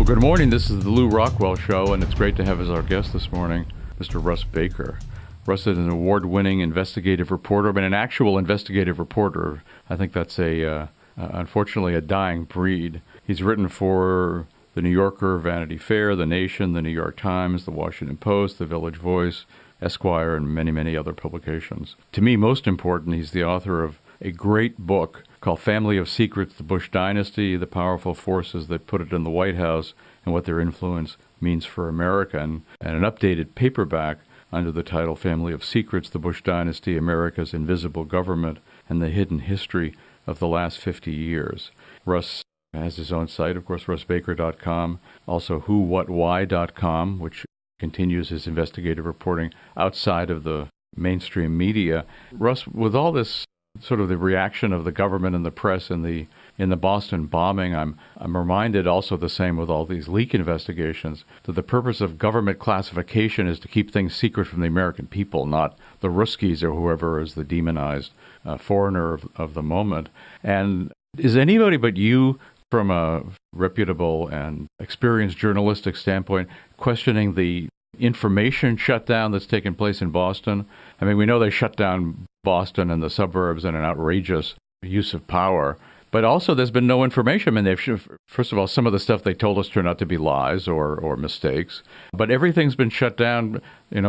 Well, good morning. This is the Lew Rockwell Show, and it's great to have as our guest this morning Mr. Russ Baker. Russ is an award-winning investigative reporter, but an actual investigative reporter. I think that's unfortunately, a dying breed. He's written for The New Yorker, Vanity Fair, The Nation, The New York Times, The Washington Post, The Village Voice, Esquire, and many, many other publications. To me, most important, he's the author of a great book called Family of Secrets, The Bush Dynasty, the Powerful Forces That Put It in the White House, and What Their Influence Means for America, and an updated paperback under the title Family of Secrets, The Bush Dynasty, America's Invisible Government, and the Hidden History of the Last 50 Years. Russ has his own site, of course, russbaker.com, also WhoWhatWhy.com, which continues his investigative reporting outside of the mainstream media. Russ, with all this sort of the reaction of the government and the press in the Boston bombing, I'm reminded also the same with all these leak investigations, that the purpose of government classification is to keep things secret from the American people, not the Ruskies or whoever is the demonized foreigner of the moment. And is anybody but you, from a reputable and experienced journalistic standpoint, questioning the information shutdown that's taken place in Boston? I mean, we know they shut down Boston and the suburbs in an outrageous use of power, but also there's been no information. I mean, first of all, some of the stuff they told us turned out to be lies or mistakes, but everything's been shut down,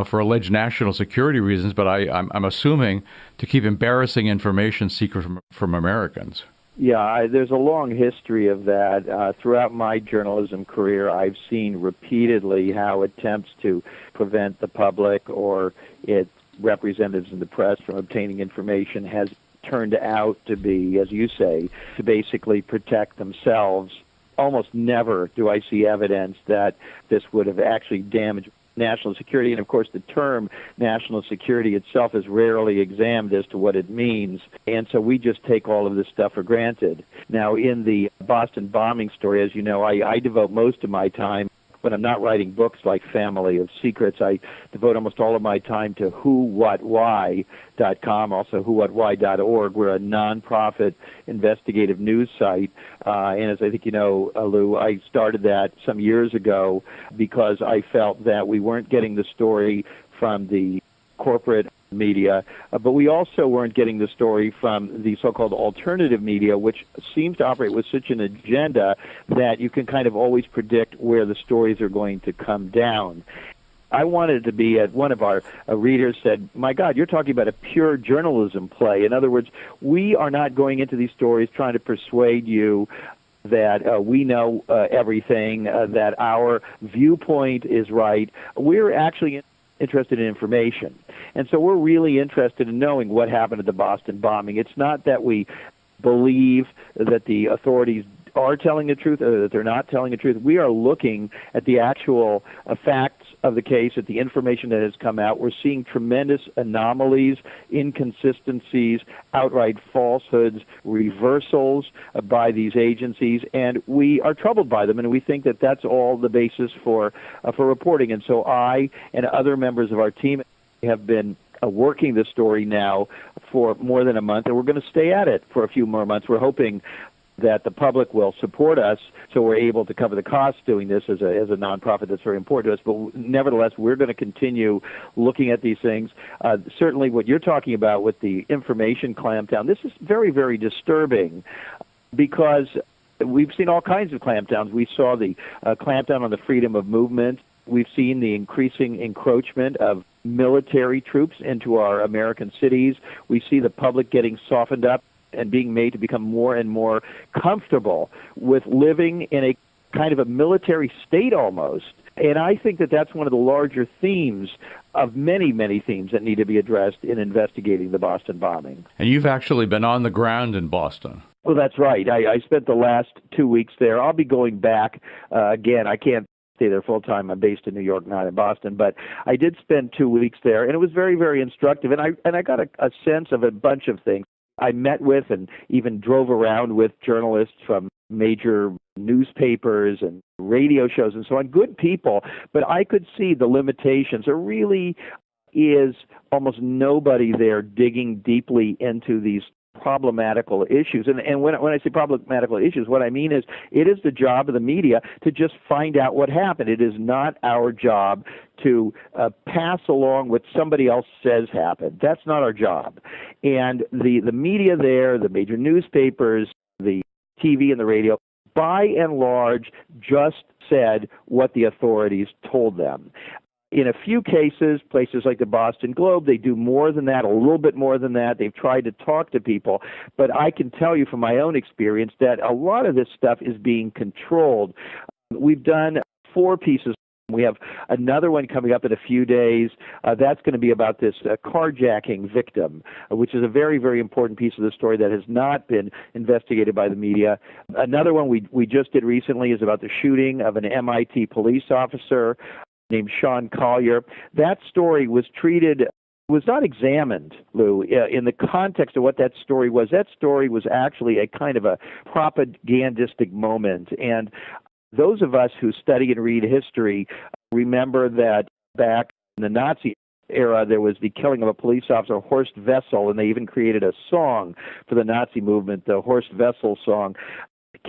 for alleged national security reasons, but I'm assuming to keep embarrassing information secret from Americans. Yeah, there's a long history of that. Throughout my journalism career, I've seen repeatedly how attempts to prevent the public or its representatives in the press from obtaining information has turned out to be, as you say, to basically protect themselves. Almost never do I see evidence that this would have actually damaged national security. And, of course, the term national security itself is rarely examined as to what it means. And so we just take all of this stuff for granted. Now, in the Boston bombing story, as you know, I devote most of my time, when I'm not writing books like Family of Secrets, I devote almost all of my time to WhoWhatWhy.com, also WhoWhatWhy.org. We're a nonprofit investigative news site. And as I think you know, Lew, I started that some years ago because I felt that we weren't getting the story from the corporate media, but we also weren't getting the story from the so-called alternative media, which seems to operate with such an agenda that you can kind of always predict where the stories are going to come down. I wanted to be, one of our readers said, my God, you're talking about a pure journalism play. In other words, we are not going into these stories trying to persuade you that we know everything, that our viewpoint is right. We're actually interested in information. And so we're really interested in knowing what happened at the Boston bombing. It's not that we believe that the authorities are telling the truth or that they're not telling the truth. We are looking at the actual facts of the case, at the information that has come out. We're seeing tremendous anomalies, inconsistencies, outright falsehoods, reversals by these agencies, and we are troubled by them, and we think that that's all the basis for reporting. And so I and other members of our team have been working this story now for more than a month, and we're going to stay at it for a few more months. We're hoping that the public will support us so we're able to cover the costs doing this as a nonprofit that's very important to us. But nevertheless, we're going to continue looking at these things. Certainly what you're talking about with the information clampdown, this is very, very disturbing because we've seen all kinds of clampdowns. We saw the clampdown on the freedom of movement. We've seen the increasing encroachment of military troops into our American cities. We see the public getting softened up and being made to become more and more comfortable with living in a kind of a military state almost. And I think that that's one of the larger themes of many, many themes that need to be addressed in investigating the Boston bombing. And you've actually been on the ground in Boston. Well, that's right. I spent the last 2 weeks there. I'll be going back again. I can't stay there full time. I'm based in New York, not in Boston, but I did spend 2 weeks there, and it was very, very instructive. And I got a sense of a bunch of things. I met with and even drove around with journalists from major newspapers and radio shows and so on, good people, but I could see the limitations. There really is almost nobody there digging deeply into these problematical issues. And when I say problematical issues, what I mean is it is the job of the media to just find out what happened. It is not our job to pass along what somebody else says happened. That's not our job. And the media there, the major newspapers, the TV and the radio, by and large, just said what the authorities told them. In a few cases, places like the Boston Globe, they do more than that, a little bit more than that. They've tried to talk to people. But I can tell you from my own experience that a lot of this stuff is being controlled. We've done 4 pieces. We have another one coming up in a few days. That's going to be about this carjacking victim, which is a very, very important piece of the story that has not been investigated by the media. Another one we just did recently is about the shooting of an MIT police officer named Sean Collier. That story was not examined, Lou, in the context of what that story was. That story was actually a kind of a propagandistic moment. And those of us who study and read history remember that back in the Nazi era, there was the killing of a police officer, Horst Wessel, and they even created a song for the Nazi movement, the Horst Wessel song.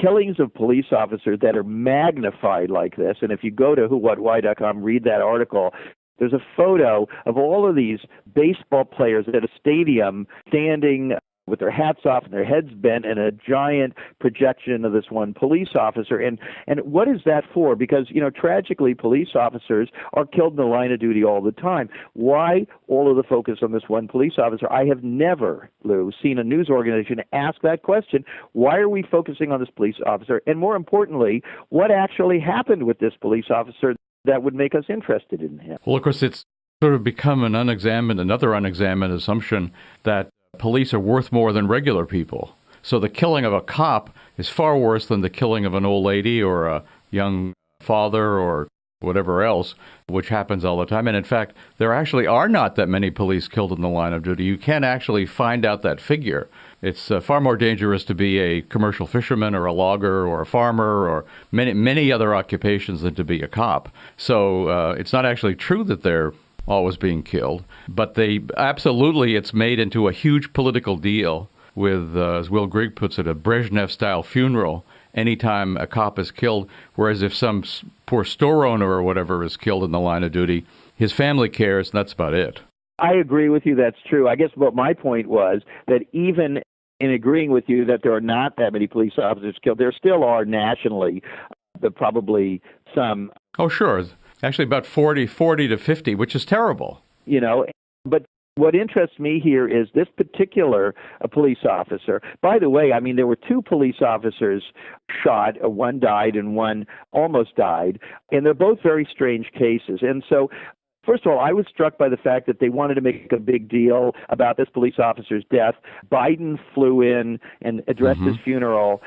Killings of police officers that are magnified like this, and if you go to WhoWhatWhy.com, read that article, there's a photo of all of these baseball players at a stadium standing with their hats off and their heads bent and a giant projection of this one police officer. And what is that for? Because, tragically, police officers are killed in the line of duty all the time. Why all of the focus on this one police officer? I have never, Lou, seen a news organization ask that question. Why are we focusing on this police officer? And more importantly, what actually happened with this police officer that would make us interested in him? Well, of course, it's sort of become another unexamined assumption that police are worth more than regular people. So the killing of a cop is far worse than the killing of an old lady or a young father or whatever else, which happens all the time. And in fact, there actually are not that many police killed in the line of duty. You can't actually find out that figure. It's far more dangerous to be a commercial fisherman or a logger or a farmer or many other occupations than to be a cop. So it's not actually true that they're always being killed, but it's made into a huge political deal with, as Will Grigg puts it, a Brezhnev-style funeral anytime a cop is killed, whereas if some poor store owner or whatever is killed in the line of duty, his family cares, and that's about it. I agree with you, that's true. I guess what my point was that even in agreeing with you that there are not that many police officers killed, there still are nationally, but probably some. Oh, sure. Actually, about 40 to 50, which is terrible. But what interests me here is this particular police officer. By the way, there were 2 police officers shot. One died and one almost died. And they're both very strange cases. And so, first of all, I was struck by the fact that they wanted to make a big deal about this police officer's death. Biden flew in and addressed his funeral.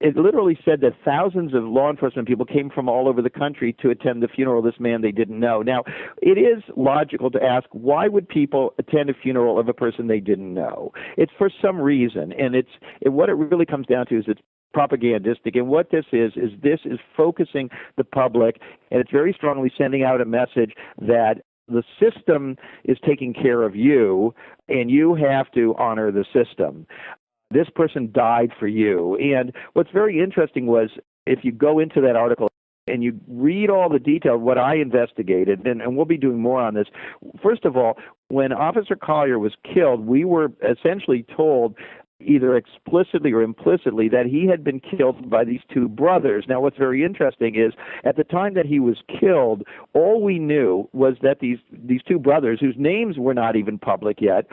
It literally said that thousands of law enforcement people came from all over the country to attend the funeral of this man they didn't know. Now, it is logical to ask, why would people attend a funeral of a person they didn't know? It's for some reason, and what it really comes down to is it's propagandistic. And what this is focusing the public, and it's very strongly sending out a message that the system is taking care of you, and you have to honor the system. This person died for you. And what's very interesting was if you go into that article and you read all the detail of what I investigated, and we'll be doing more on this. First of all, when Officer Collier was killed, we were essentially told either explicitly or implicitly that he had been killed by these 2 brothers. Now, what's very interesting is at the time that he was killed, all we knew was that these 2 brothers, whose names were not even public yet,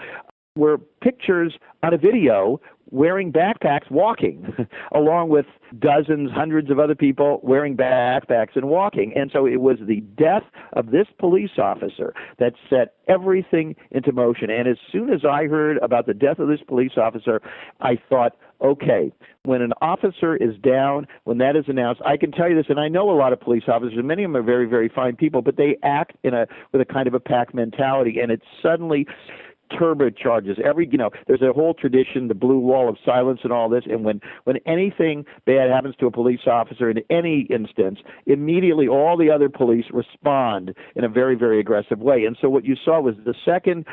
were pictures on a video wearing backpacks walking, along with dozens, hundreds of other people wearing backpacks and walking. And so it was the death of this police officer that set everything into motion. And as soon as I heard about the death of this police officer, I thought, okay, when an officer is down, when that is announced, I can tell you this, and I know a lot of police officers, and many of them are very, very fine people, but they act with a kind of a pack mentality, and it suddenly turbocharges there's a whole tradition, the blue wall of silence and all this, and when anything bad happens to a police officer in any instance, immediately all the other police respond in a very, very aggressive way. And so what you saw was the second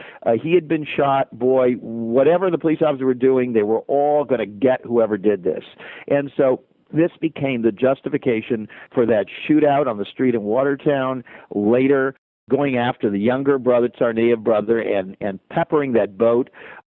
he had been shot, boy, whatever the police officers were doing, they were all going to get whoever did this. And so this became the justification for that shootout on the street in Watertown, later going after the younger brother, Tsarnaev brother, and peppering that boat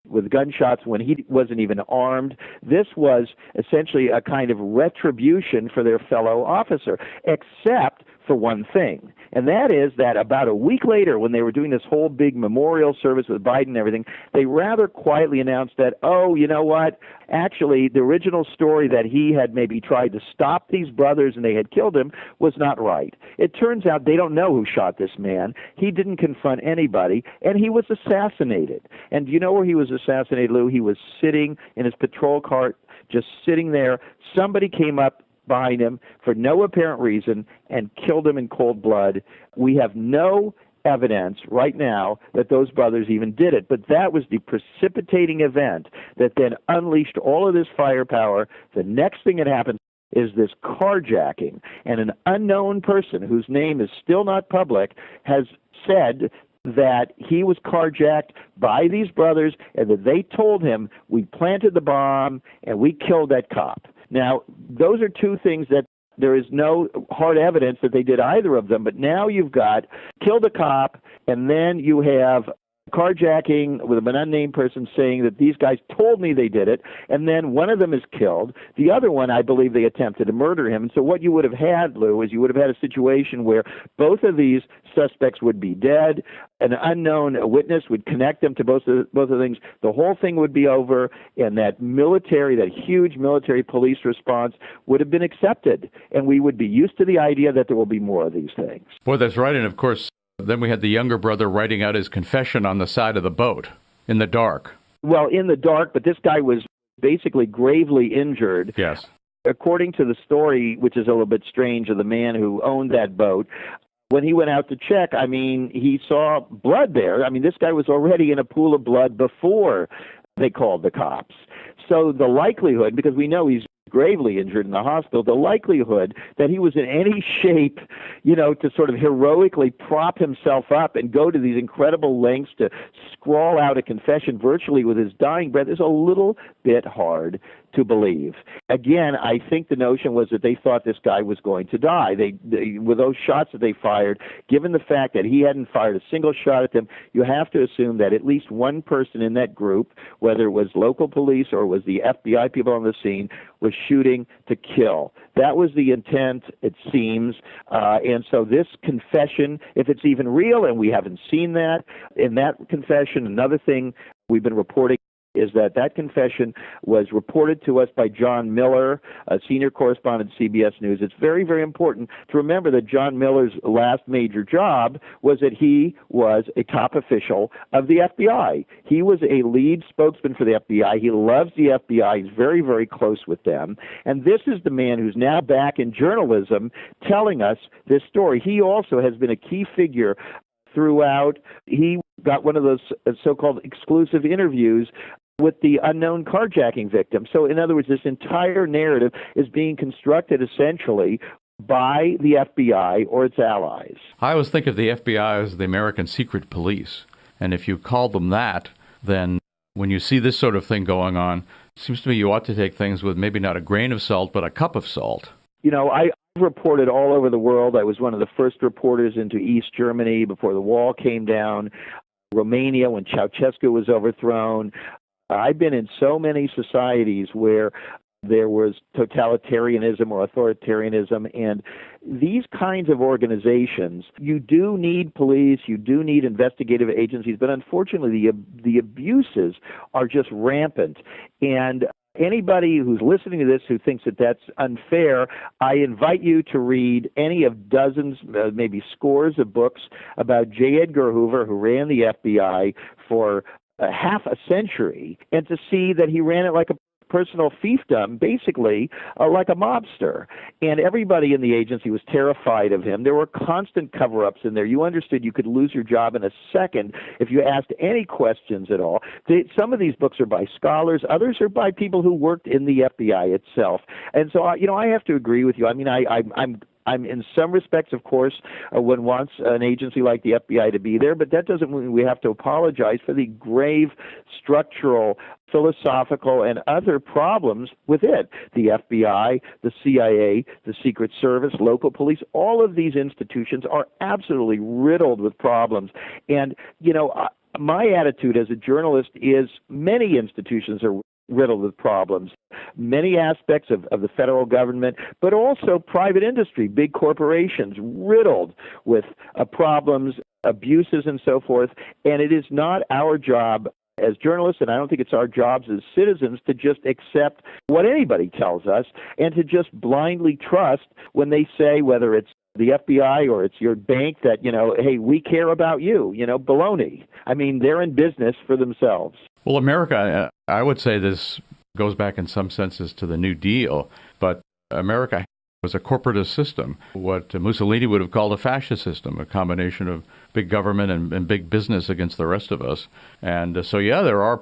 with gunshots when he wasn't even armed. This was essentially a kind of retribution for their fellow officer, except for one thing, and that is that about a week later, when they were doing this whole big memorial service with Biden and everything, they rather quietly announced that, oh, you know what, actually the original story that he had maybe tried to stop these brothers and they had killed him was not right. It turns out they don't know who shot this man. He didn't confront anybody, and he was assassinated. And do you know where he was assassinated, Lou? He was sitting in his patrol cart, just sitting there. Somebody came up behind him for no apparent reason and killed him in cold blood. We have no evidence right now that those brothers even did it, but that was the precipitating event that then unleashed all of this firepower. The next thing that happened is this carjacking, and an unknown person whose name is still not public has said that he was carjacked by these brothers and that they told him, we planted the bomb and we killed that cop. Now, those are two things that there is no hard evidence that they did either of them, but now you've got killed a cop, and then you have carjacking with an unnamed person saying that these guys told me they did it, and then one of them is killed. The other one, I believe they attempted to murder him. And so what you would have had, Lou, is you would have had a situation where both of these suspects would be dead, an unknown witness would connect them to both of the things, the whole thing would be over, and that huge military police response would have been accepted, and we would be used to the idea that there will be more of these things. Boy, that's right. And of course, then we had the younger brother writing out his confession on the side of the boat in the dark. Well, in the dark, but this guy was basically gravely injured. Yes. According to the story, which is a little bit strange, of the man who owned that boat, when he went out to check, he saw blood there. This guy was already in a pool of blood before they called the cops. So the likelihood, because we know he's gravely injured in the hospital, the likelihood that he was in any shape, to sort of heroically prop himself up and go to these incredible lengths to scrawl out a confession virtually with his dying breath is a little bit hard to believe. Again, I think the notion was that they thought this guy was going to die. They with those shots that they fired, given the fact that he hadn't fired a single shot at them, you have to assume that at least one person in that group, whether it was local police or was the FBI people on the scene, was shooting to kill. That was the intent, it seems. And so this confession, if it's even real, and we haven't seen that, in that confession, another thing we've been reporting is that confession was reported to us by John Miller, a senior correspondent at CBS News. It's very, very important to remember that John Miller's last major job was that he was a top official of the FBI. He was a lead spokesman for the FBI. He loves the FBI. He's very, very close with them. And this is the man who's now back in journalism telling us this story. He also has been a key figure throughout. He got one of those so-called exclusive interviews with the unknown carjacking victim. So in other words, this entire narrative is being constructed essentially by the FBI or its allies. I always think of the FBI as the American secret police. And if you call them that, then when you see this sort of thing going on, it seems to me you ought to take things with maybe not a grain of salt, but a cup of salt. I reported all over the world. I was one of the first reporters into East Germany before the wall came down, Romania when Ceausescu was overthrown. I've been in so many societies where there was totalitarianism or authoritarianism, and these kinds of organizations, you do need police, you do need investigative agencies, but unfortunately the abuses are just rampant. And anybody who's listening to this who thinks that that's unfair, I invite you to read any of dozens, maybe scores of books about J. Edgar Hoover, who ran the FBI for half a century, and to see that he ran it like a personal fiefdom, basically like a mobster. And everybody in the agency was terrified of him. There were constant cover-ups in there. You understood you could lose your job in a second if you asked any questions at all. Some of these books are by scholars. Others are by people who worked in the FBI itself. And so, I have to agree with you. I mean, I'm in some respects, of course, one wants an agency like the FBI to be there, but that doesn't mean we have to apologize for the grave structural, philosophical, and other problems with it. The FBI, the CIA, the Secret Service, local police, all of these institutions are absolutely riddled with problems. And, my attitude as a journalist is many institutions are riddled with problems. Many aspects of the federal government, but also private industry, big corporations, riddled with problems, abuses, and so forth. And it is not our job as journalists, and I don't think it's our jobs as citizens, to just accept what anybody tells us and to just blindly trust when they say, whether it's the FBI or it's your bank, that, hey, we care about you, baloney. I mean, they're in business for themselves. Well, America, I would say this goes back in some senses to the New Deal, but America was a corporatist system, what Mussolini would have called a fascist system, a combination of big government and big business against the rest of us. And so, yeah, there are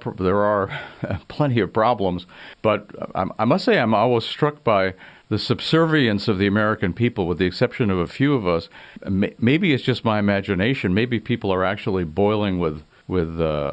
plenty of problems, but I must say I'm always struck by the subservience of the American people, with the exception of a few of us. Maybe it's just my imagination. Maybe people are actually boiling with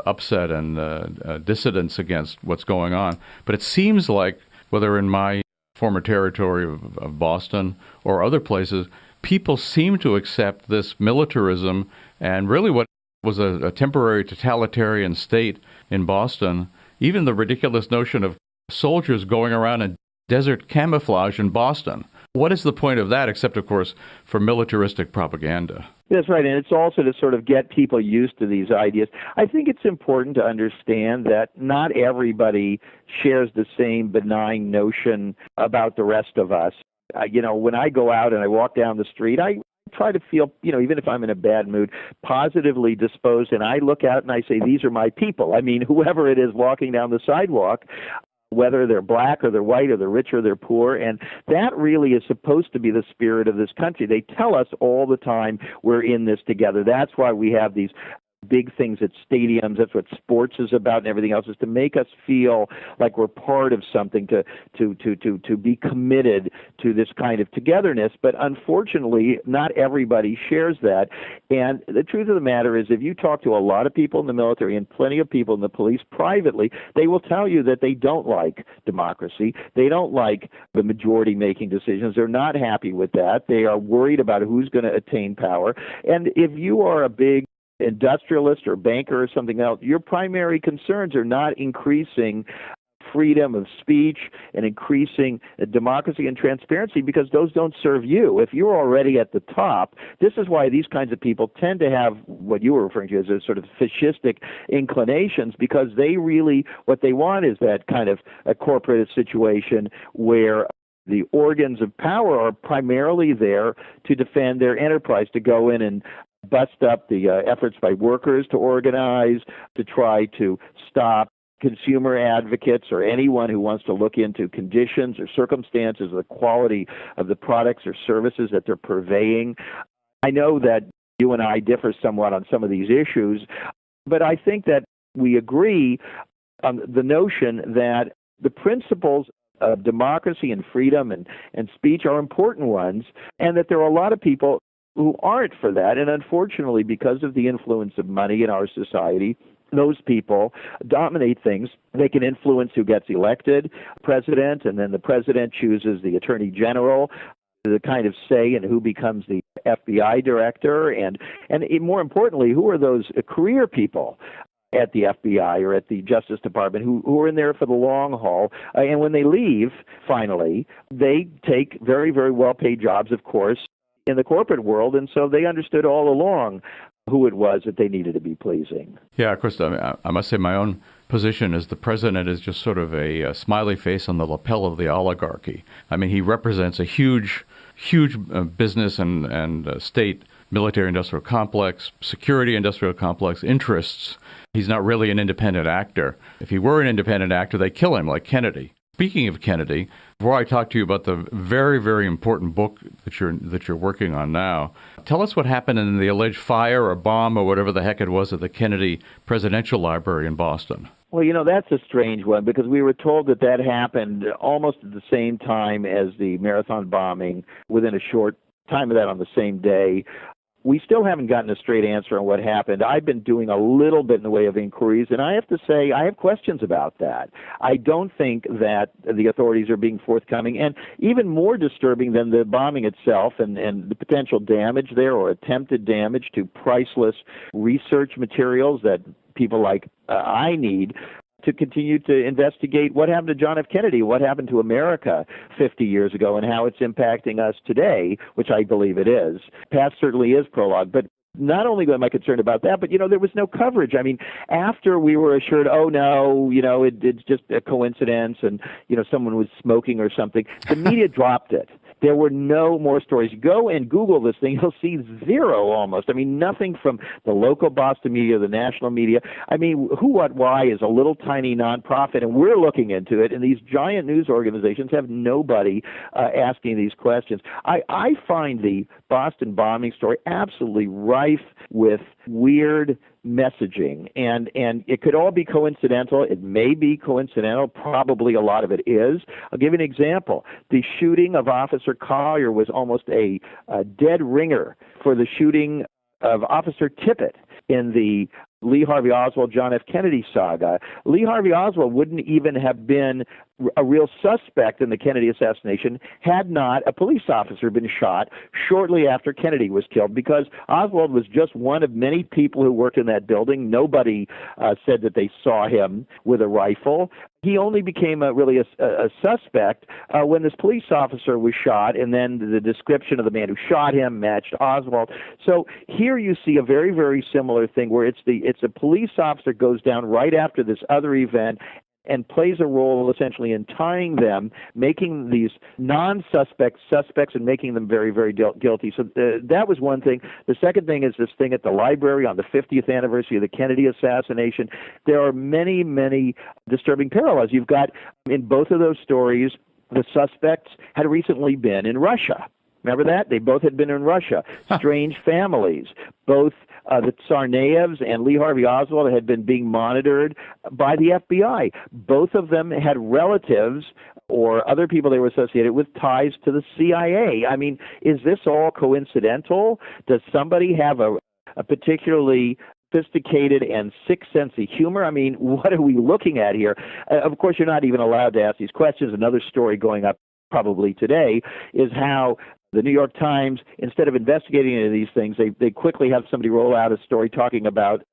upset and dissidence against what's going on. But it seems like, whether in my former territory of Boston or other places, people seem to accept this militarism and really what was a temporary totalitarian state in Boston, even the ridiculous notion of soldiers going around in desert camouflage in Boston. What is the point of that, except, of course, for militaristic propaganda? That's right, and it's also to sort of get people used to these ideas. I think it's important to understand that not everybody shares the same benign notion about the rest of us. When I go out and I walk down the street, I try to feel, even if I'm in a bad mood, positively disposed, and I look out and I say, these are my people. I mean, whoever it is walking down the sidewalk, whether they're black or they're white or they're rich or they're poor. And that really is supposed to be the spirit of this country. They tell us all the time we're in this together. That's why we have these big things at stadiums. That's what sports is about, and everything else is to make us feel like we're part of something, to be committed to this kind of togetherness. But unfortunately, not everybody shares that. And the truth of the matter is, if you talk to a lot of people in the military and plenty of people in the police privately, they will tell you that they don't like democracy. They don't like the majority making decisions. They're not happy with that. They are worried about who's going to attain power. And if you are a big industrialist or banker or something else, your primary concerns are not increasing freedom of speech and increasing democracy and transparency, because those don't serve you. If you're already at the top, this is why these kinds of people tend to have what you were referring to as a sort of fascistic inclinations, because they really, what they want is that kind of a corporate situation where the organs of power are primarily there to defend their enterprise, to go in and bust up the efforts by workers to organize, to try to stop consumer advocates or anyone who wants to look into conditions or circumstances, the quality of the products or services that they're purveying. I know that you and I differ somewhat on some of these issues, but I think that we agree on the notion that the principles of democracy and freedom and speech are important ones, and that there are a lot of people who aren't for that. And unfortunately, because of the influence of money in our society, those people dominate things. They can influence who gets elected president, and then the president chooses the attorney general, the kind of say in who becomes the FBI director, and more importantly, who are those career people at the FBI or at the Justice Department who are in there for the long haul. And when they leave, finally, they take very, very well-paid jobs, of course, in the corporate world, and so they understood all along who it was that they needed to be pleasing. Yeah, of course, I must say my own position is the president is just sort of a smiley face on the lapel of the oligarchy. I mean, he represents a huge business and state military-industrial complex, security-industrial complex interests. He's not really an independent actor. If he were an independent actor, they'd kill him like Kennedy. Speaking of Kennedy, before I talk to you about the very, very important book that you're working on now, tell us what happened in the alleged fire or bomb or whatever the heck it was at the Kennedy Presidential Library in Boston. Well, that's a strange one because we were told that happened almost at the same time as the Marathon bombing, within a short time of that on the same day. We still haven't gotten a straight answer on what happened. I've been doing a little bit in the way of inquiries, and I have to say I have questions about that. I don't think that the authorities are being forthcoming, and even more disturbing than the bombing itself and the potential damage there or attempted damage to priceless research materials that people like I need to continue to investigate what happened to John F. Kennedy, what happened to America 50 years ago, and how it's impacting us today, which I believe it is. Past certainly is prologue, but not only am I concerned about that, but, there was no coverage. I mean, after we were assured, oh, no, it's just a coincidence and, someone was smoking or something, the media dropped it. There were no more stories. Go and Google this thing. You'll see zero almost. I mean, nothing from the local Boston media, the national media. I mean, WhoWhatWhy is a little tiny nonprofit, and we're looking into it, and these giant news organizations have nobody asking these questions. I find the Boston bombing story absolutely rife with weird messaging, and it could all be coincidental. It may be coincidental. Probably a lot of it is. I'll give you an example. The shooting of Officer Collier was almost a dead ringer for the shooting of Officer Tippit in the Lee Harvey Oswald, John F. Kennedy saga. Lee Harvey Oswald wouldn't even have been a real suspect in the Kennedy assassination had not a police officer been shot shortly after Kennedy was killed, because Oswald was just one of many people who worked in that building. Nobody said that they saw him with a rifle. He only became really a suspect when this police officer was shot, and then the description of the man who shot him matched Oswald. So here you see a very, very similar thing where it's a police officer goes down right after this other event and plays a role essentially in tying them, making these non-suspects suspects and making them very, very guilty. So that was one thing. The second thing is this thing at the library on the 50th anniversary of the Kennedy assassination. There are many, many disturbing parallels. You've got in both of those stories, the suspects had recently been in Russia. Remember that? They both had been in Russia. Strange families. Both the Tsarnaevs and Lee Harvey Oswald had been being monitored by the FBI. Both of them had relatives or other people they were associated with ties to the CIA. I mean, is this all coincidental? Does somebody have a particularly sophisticated and sick sense of humor? I mean, what are we looking at here? Of course, you're not even allowed to ask these questions. Another story going up probably today is how the New York Times, instead of investigating any of these things, they quickly have somebody roll out a story talking about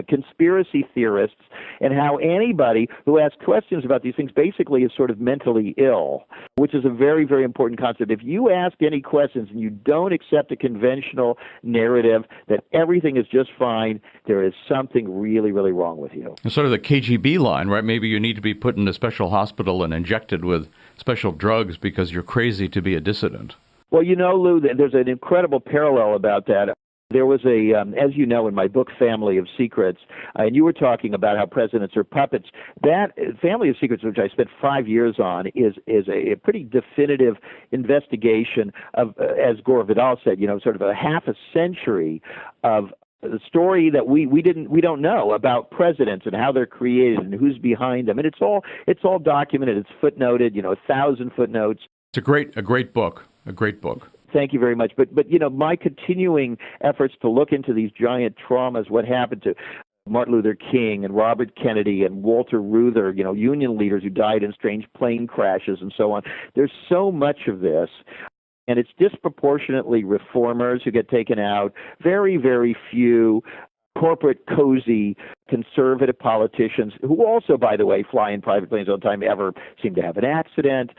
conspiracy theorists and how anybody who asks questions about these things basically is sort of mentally ill, which is a very, very important concept. If you ask any questions and you don't accept a conventional narrative that everything is just fine, there is something really, really wrong with you. It's sort of the KGB line, right? Maybe you need to be put in a special hospital and injected with special drugs because you're crazy to be a dissident. Well, Lou, there's an incredible parallel about that. There was as you know, in my book, Family of Secrets, and you were talking about how presidents are puppets. That Family of Secrets, which I spent 5 years on, is a pretty definitive investigation of, as Gore Vidal said, sort of a half a century of the story that we don't know about presidents and how they're created and who's behind them. And it's all documented. It's footnoted, 1,000 footnotes. It's a great book. A great book. Thank you very much. But my continuing efforts to look into these giant traumas, what happened to Martin Luther King and Robert Kennedy and Walter Reuther, Union leaders who died in strange plane crashes and so on. There's so much of this. And it's disproportionately reformers who get taken out, very, very few corporate, cozy, conservative politicians who also, by the way, fly in private planes all the time, ever seem to have an accident.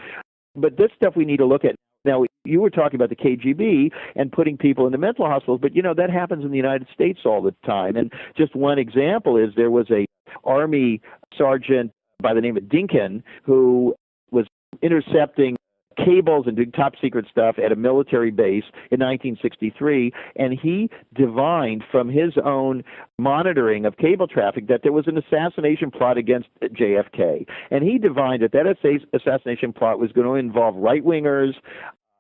But this stuff we need to look at. Now, you were talking about the KGB and putting people into mental hospitals, but, that happens in the United States all the time. And just one example is there was a Army sergeant by the name of Dinkin who was intercepting cables and doing top secret stuff at a military base in 1963, and he divined from his own monitoring of cable traffic that there was an assassination plot against JFK. And he divined that assassination plot was going to involve right-wingers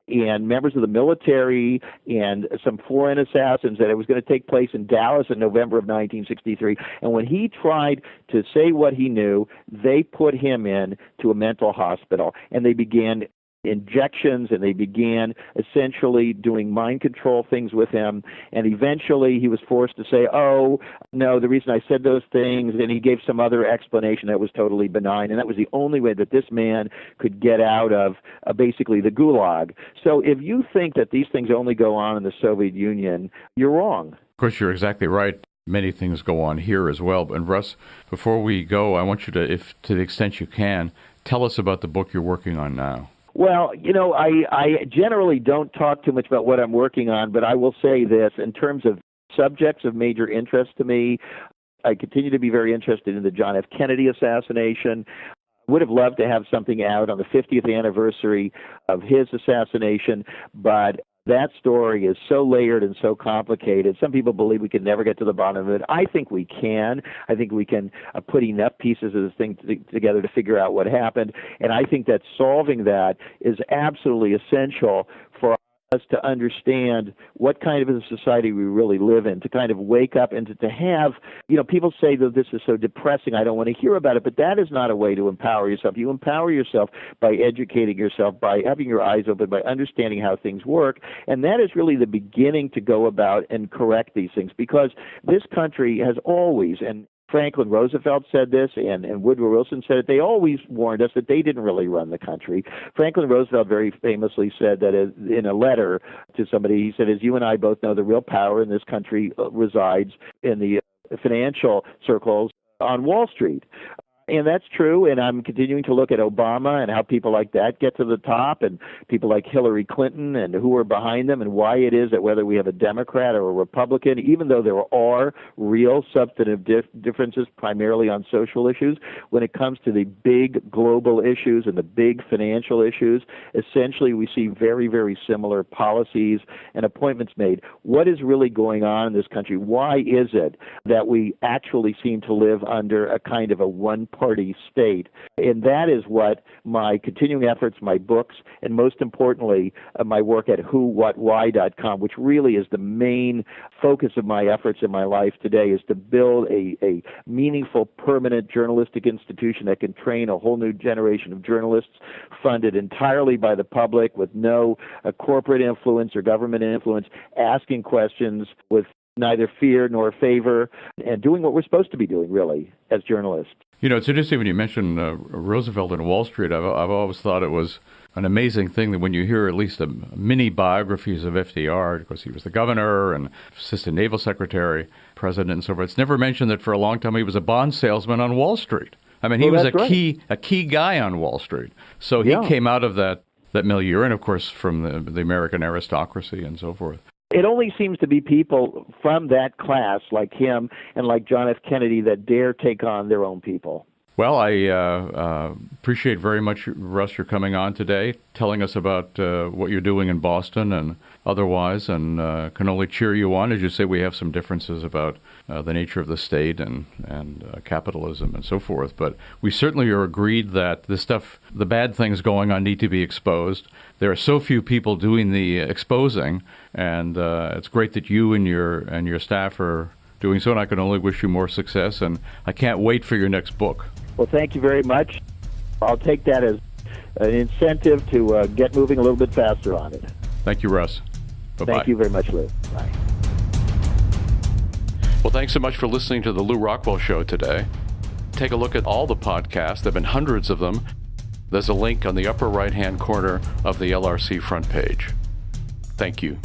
and members of the military and some foreign assassins, that it was going to take place in Dallas in November of 1963. And when he tried to say what he knew, they put him in to a mental hospital, and they began injections, and they began essentially doing mind control things with him. And eventually he was forced to say, oh, no, the reason I said those things, and he gave some other explanation that was totally benign. And that was the only way that this man could get out of basically the gulag. So if you think that these things only go on in the Soviet Union, you're wrong. Of course, you're exactly right. Many things go on here as well. And Russ, before we go, I want you to, if to the extent you can, tell us about the book you're working on now. Well, I generally don't talk too much about what I'm working on, but I will say this. In terms of subjects of major interest to me, I continue to be very interested in the John F. Kennedy assassination. Would have loved to have something out on the 50th anniversary of his assassination, but that story is so layered and so complicated. Some people believe we can never get to the bottom of it. I think we can. I think we can put enough pieces of this thing together to figure out what happened. And I think that solving that is absolutely essential for us to understand what kind of a society we really live in, to kind of wake up and to have, people say that this is so depressing, I don't want to hear about it, but that is not a way to empower yourself. You empower yourself by educating yourself, by having your eyes open, by understanding how things work, and that is really the beginning to go about and correct these things, because this country has always, and Franklin Roosevelt said this, and Woodrow Wilson said it. They always warned us that they didn't really run the country. Franklin Roosevelt very famously said that in a letter to somebody, he said, as you and I both know, the real power in this country resides in the financial circles on Wall Street. And that's true, and I'm continuing to look at Obama and how people like that get to the top, and people like Hillary Clinton and who are behind them, and why it is that whether we have a Democrat or a Republican, even though there are real substantive differences primarily on social issues, when it comes to the big global issues and the big financial issues, essentially we see very, very similar policies and appointments made. What is really going on in this country? Why is it that we actually seem to live under a kind of a one-party state? And that is what my continuing efforts, my books, and most importantly, my work at WhoWhatWhy.com, which really is the main focus of my efforts in my life today, is to build a meaningful, permanent journalistic institution that can train a whole new generation of journalists, funded entirely by the public, with no corporate influence or government influence, asking questions with neither fear nor favor, and doing what we're supposed to be doing, really, as journalists. It's interesting when you mention Roosevelt and Wall Street. I've always thought it was an amazing thing that when you hear at least mini biographies of FDR, because he was the governor and assistant naval secretary, president, and so forth, it's never mentioned that for a long time he was a bond salesman on Wall Street. I mean, he was a key guy on Wall Street. So he came out of that milieu, and of course from the American aristocracy and so forth. It only seems to be people from that class, like him and like John F. Kennedy, that dare take on their own people. Well, I appreciate very much, Russ, your coming on today, telling us about what you're doing in Boston and otherwise, and can only cheer you on. As you say, we have some differences about the nature of the state and capitalism and so forth, but we certainly are agreed that the stuff, the bad things going on, need to be exposed. There are so few people doing the exposing, and it's great that you and your staff are doing so, and I can only wish you more success, and I can't wait for your next book. Well, thank you very much. I'll take that as an incentive to get moving a little bit faster on it. Thank you, Russ. Bye-bye. Thank you very much, Lew. Bye. Well, thanks so much for listening to the Lew Rockwell Show today. Take a look at all the podcasts. There have been hundreds of them. There's a link on the upper right-hand corner of the LRC front page. Thank you.